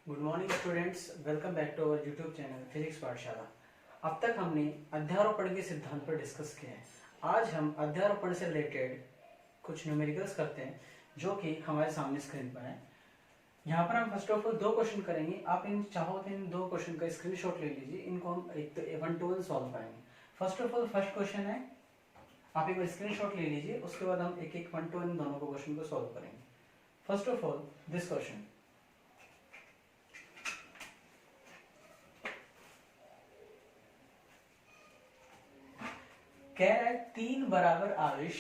Good morning students, welcome back to our YouTube channel Physics Pathshala. अब तक हमने अध्यारोपण के सिद्धांत पर डिस्कस किया है। आज हम अध्यारोपण से रिलेटेड कुछ न्यूमेरिकल्स करते हैं जो कि हमारे सामने स्क्रीन पर है। यहाँ पर हम फर्स्ट ऑफ ऑल दो क्वेश्चन करेंगे। आप इन चाहो तो इन दो क्वेश्चन का स्क्रीनशॉट ले लीजिए। इनको हम एक तो 1 to 1 सॉल्व करेंगे। First of all first question है, आप एक बार स्क्रीनशॉट ले लीजिए। उसके बाद हम एक एक 1 to 1 दोनों को क्वेश्चन को सॉल्व करेंगे। First of all this question, कह रहा है 3 बराबर आवेश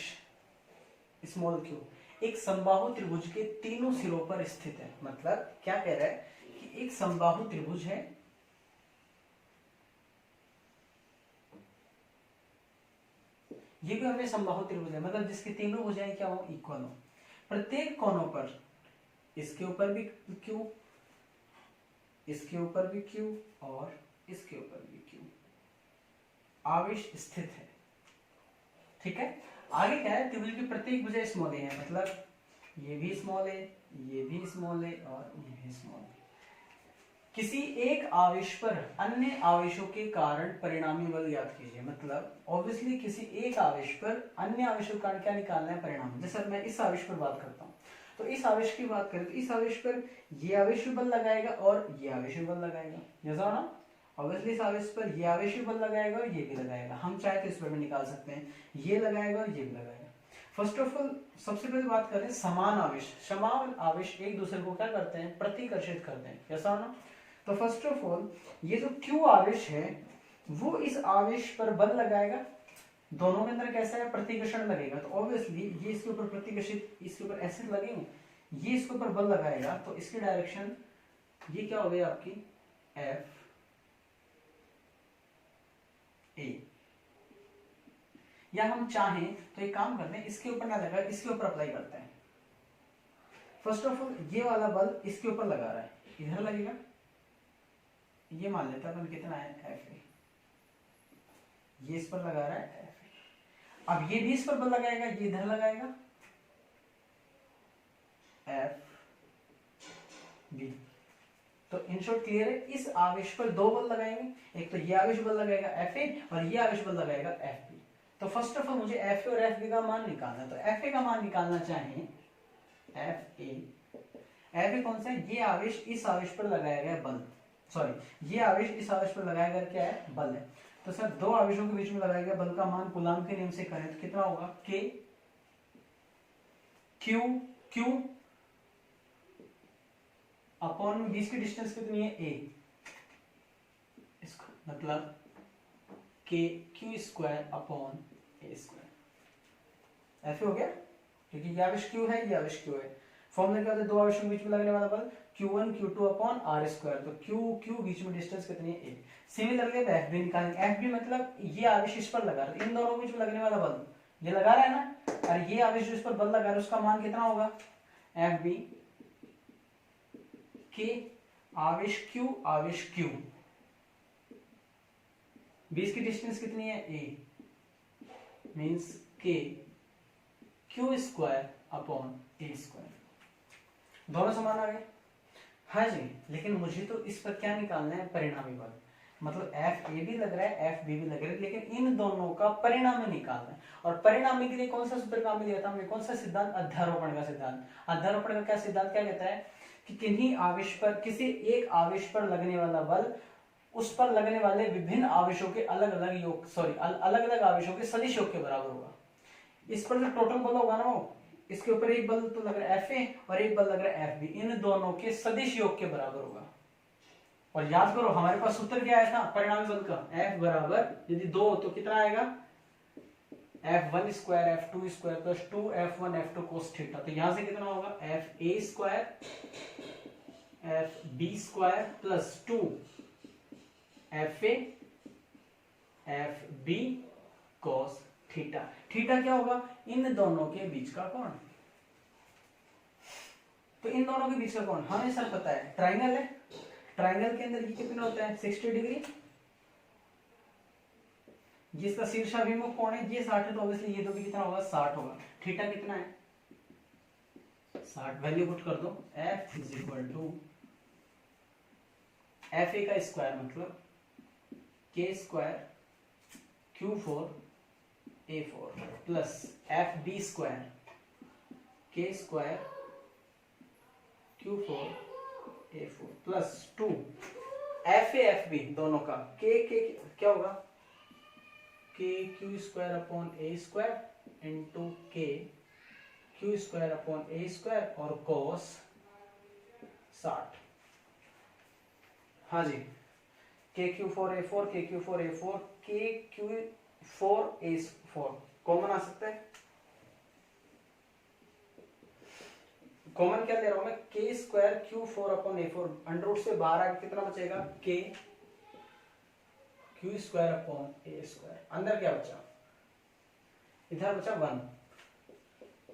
स्मॉल क्यू एक समबाहु त्रिभुज के तीनों सिरों पर स्थित है। मतलब क्या कह रहा है कि एक समबाहु त्रिभुज है, ये भी हमें समबाहु त्रिभुज है, मतलब जिसके तीनों भुजाएं क्या हो, इक्वल हो। प्रत्येक कोनों पर, इसके ऊपर भी क्यू, इसके ऊपर भी क्यू और इसके ऊपर भी क्यू आवेश स्थित है। ठीक है, आगे क्या है, त्रिभुज की प्रत्येक भुजा स्मॉल ए है, मतलब ये भी स्मॉल है, ये भी स्मॉल है और ये भी स्मॉल है। किसी एक आवेश पर अन्य आवेशों के कारण परिणामी बल ज्ञात कीजिए। मतलब ऑब्वियसली किसी एक आवेश पर अन्य आवेशों के कारण क्या निकालना है, परिणाम। जैसे मैं इस आवेश पर बात करता हूँ, तो इस आवेश की बात करें तो इस आवेश पर ये आवेश भी बल लगाएगा और ये आवेश भी बल लगाएगा, जैसा ना। ऑब्वियसली इस आवेश पर ये आवेश भी बल लगाएगा और ये भी लगाएगा। हम चाहे तो इस पर भी निकाल सकते हैं, ये लगाएगा और ये भी लगाएगा। फर्स्ट ऑफ ऑल सबसे पहले बात करें समान आवेश। समान आवेश एक दूसरे को क्या करते हैं, प्रतिकर्षित करते हैं, कैसा ना। तो फर्स्ट ऑफ ऑल ये जो Q आवेश है वो इस आवेश पर बल लगाएगा, दोनों के अंदर कैसा है, प्रतिकर्षण लगेगा। तो ऑब्वियसली ये इसके ऊपर प्रतिकर्षित, इसके ऊपर ऐसे लगेंगे, ये इसके ऊपर बल लगाएगा, तो इसकी डायरेक्शन ये क्या हो गई आपकी F A। या हम चाहें तो एक काम करते हैं, इसके ऊपर ना लगा, इसके ऊपर अप्लाई करते हैं। फर्स्ट ऑफ ऑल ये वाला बल इसके ऊपर लगा रहा है, इधर लगेगा, ये मान लेता है कितना है F A, ये इस पर लगा रहा है F A। अब ये भी इस पर बल लगाएगा, ये इधर लगाएगा F B। तो इन शॉर्ट क्लियर है, इस आवेश पर दो बल लगाएंगे, एक तो ये आवेश बल लगाएगा F A और ये आवेश बल लगाएगा F B। तो फर्स्ट ऑफ ऑल मुझे F A और F B का मान निकालना है। तो F A का मान निकालना चाहें, F A कौन सा है, ये आवेश इस आवेश पर लगाया गया बल, सॉरी ये आवेश इस आवेश पर लगाया गया क्या है, बल है। तो सर दो आवेशों के बीच में लगाया गया बल का मान कूलाम के नियम से करें तो कितना होगा, K Q अपॉन बीच की डिस्टेंस कितनी है, A, इसको मतलब Q square upon A square. ऐसे हो गया, क्योंकि ये आवेश Q है, ये आवेश Q है। फॉर्मूला क्या होता है, दो आवेशों के बीच में लगने वाला बल Q1 Q2 upon R square. तो Q बीच में डिस्टेंस कितनी है, A। सिमिलरली अब FB निकालेंगे। FB मतलब ये आवेश इस पर लगा रहा है, इन दोनों के बीच में लगने वाला बल ये लगा रहा है ना, और ये आवेश इस पर बल लगा रहा है, उसका मान कितना होगा, FB के आवेश Q बीच की डिस्टेंस कितनी है, A, means K Q square upon A square. दोनों समान आ गए, हाँ जी। लेकिन मुझे तो इस पर क्या निकालना है, परिणामी बल। मतलब F A भी लग रहा है, F B भी लग रहा है, लेकिन इन दोनों का परिणामी निकालना है। और परिणामी के लिए कौन सा सूत्र काम में लिया था हमने, कौन सा सिद्धांत, अध्यारोपण का सिद्धांत। अध्यारोपण का क्या सिद्धांत क्या कहता है कि किन्हीं आवेश पर, किसी एक आवेश पर लगने वाला बल उस पर लगने वाले विभिन्न आवेशों के अलग अलग योग, अलग अलग आवेशों के सदिश योग के बराबर होगा। इस पर जो टोटल बल होगा ना, वो इसके ऊपर एक बल तो लग रहा है FA और एक बल लग रहा है FB, इन दोनों के सदिश योग के बराबर होगा। और याद करो हमारे पास सूत्र क्या आया था परिणामी बल का, F बराबर यदि दो तो कितना आएगा, F1 square F2 square plus 2F1 F2 cos theta. तो यहां से कितना होगा, FA square FB square plus 2 FA FB cos theta. Theta क्या होगा, इन दोनों के बीच का कोण। तो इन दोनों के बीच का कोण हमें सर पता है, ट्राइंगल है, ट्राइंगल के अंदर ये कितना होता है, 60 डिग्री। जिसका शीर्षाभिमुख कोण है ये 60 है, तो ऑब्वियसली ये दो भी कितना होगा, 60 होगा। थीटा कितना है, 60। वैल्यू पुट कर दो, F is equal to F A का स्क्वायर मतलब K square Q4 A4 plus F B square K square Q4 A4 plus 2 F A F B दोनों का के क्या होगा K Q square upon A square into K Q square upon A square और cos 60। हाँ जी, K Q four A four K Q four A four K Q four A four common आ सकता है। कॉमन क्या ले रहा हूं मैं, के स्क्वायर क्यू फोर अपॉन ए फोर, अंडर रूट से बाहर आके कितना बचेगा, के Q square upon A square. अंदर क्या बचा, इधर बचा 1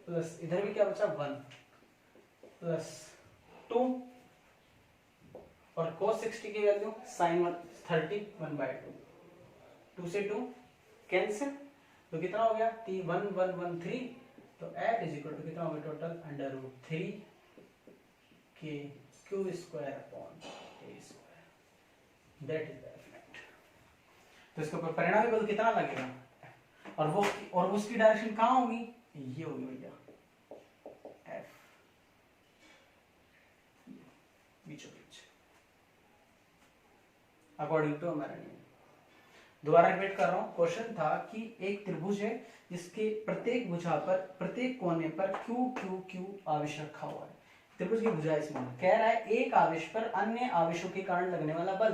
प्लस इधर भी क्या बचा 1 प्लस 2 और cos 60 की वैल्यू sin 30 1/2 से 2 कैंसिल, तो कितना हो गया 1113। तो एट इज इक्वल टू कितना हो गया टोटल अंडर रूट 3 के Q square upon A square, that is the effect. तो इसके ऊपर परिणामी बल कितना लगेगा और उसकी डायरेक्शन कहां होगी, ये होगी भैया एफ, बीचों बीच अकॉर्डिंग टू हमारा नियम। दोबारा रिपीट कर रहा हूं, क्वेश्चन था कि एक त्रिभुज है जिसके प्रत्येक भुजा पर प्रत्येक कोने पर क्यू क्यू क्यू आवेश रखा हुआ है। त्रिभुज की भुजा इसमें कह रहा है एक आवेश पर अन्य आवेशों के कारण लगने वाला बल,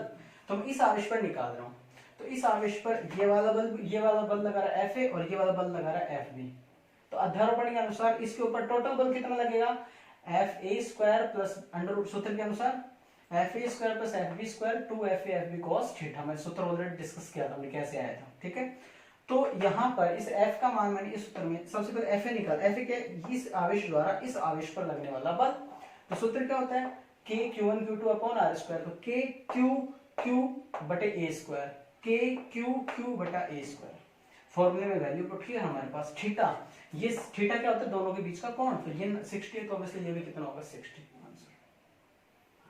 तो मैं इस आवेश पर निकाल रहा हूं। तो इस आवेश पर ये वाला बल लगा रहा है एफ ए और ये वाला बल लगा रहा है एफ बी। तो अध्यारोपण के अनुसार इसके ऊपर टोटल बल कितना लगेगा, F A square plus under root, सूत्र के अनुसार F A square plus F B square 2 F A F B cos theta. मैंने सूत्र ऑलरेडी डिस्कस किया था, हमने कैसे आया था, ठीक है। तो यहाँ पर इस f का मान मैंने इस सूत्र में सबसे पहले एफ ए निकाल, एफ ए क्या, इस आवेश द्वारा इस आवेश पर लगने वाला बल। तो सूत्र क्या होता है, k q1 q2 upon r square. तो k q q बटे a square, k q q बटा a स्क्वायर। फॉर्मूले में वैल्यू पुट किया हमारे पास थीटा, ये थीटा क्या होता है, दोनों के बीच का कोण। फिर ये 60 तो ऑब्वियसली ये भी कितना होगा 60 आंसर,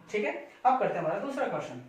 ठीक है। अब करते हैं हमारा दूसरा क्वेश्चन।